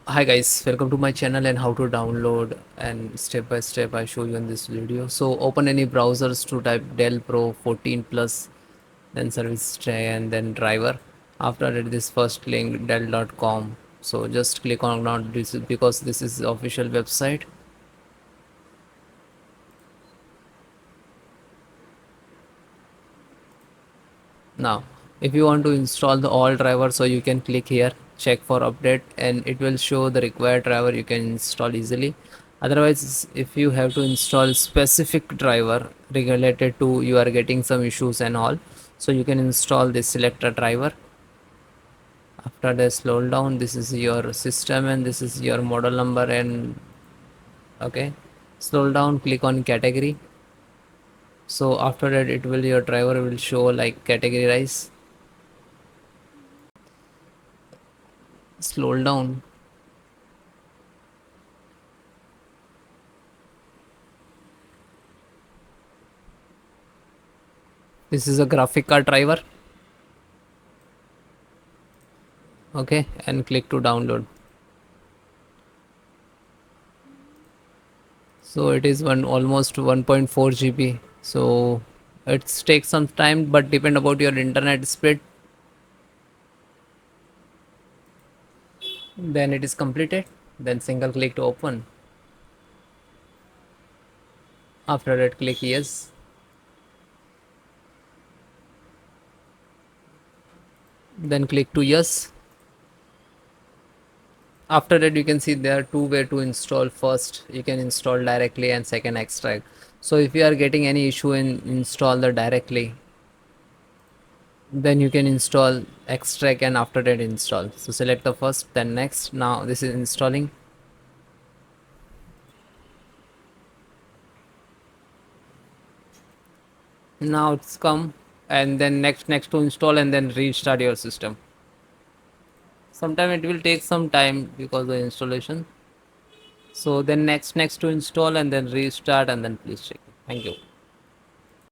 Hi guys, welcome to my channel and how to download and step by step I show you in this video. So open any browsers to type Dell Pro 14 plus, then service tray and then driver. After that, this first link dell.com. So just click on not this because this is the official website. Now if you want to install the all driver, so you can click here, check for update, and it will show the required driver you can install easily. Otherwise, if you have to install specific driver related to you are getting some issues and all, so you can install this selector driver. After the scroll down, this is your system and this is your model number, and okay, scroll down, click on category. So after that, it will your driver will show like categorize. Scroll down. This is a graphic card driver. Okay, and click to download. So it is one almost 1.4 GB. So it takes some time, but depend about your internet speed. Then it is completed. Then single click to open. After that, click yes. Then click to yes. After that, you can see there are two way to install. First you can install directly and second extract. So if you are getting any issue in install the directly, then you can install extract and after that install. So select the first, then next. Now this is installing. Now it's come, and then next to install and then restart your system. Sometime it will take some time because the installation. So then next to install and then restart and then please check. Thank you.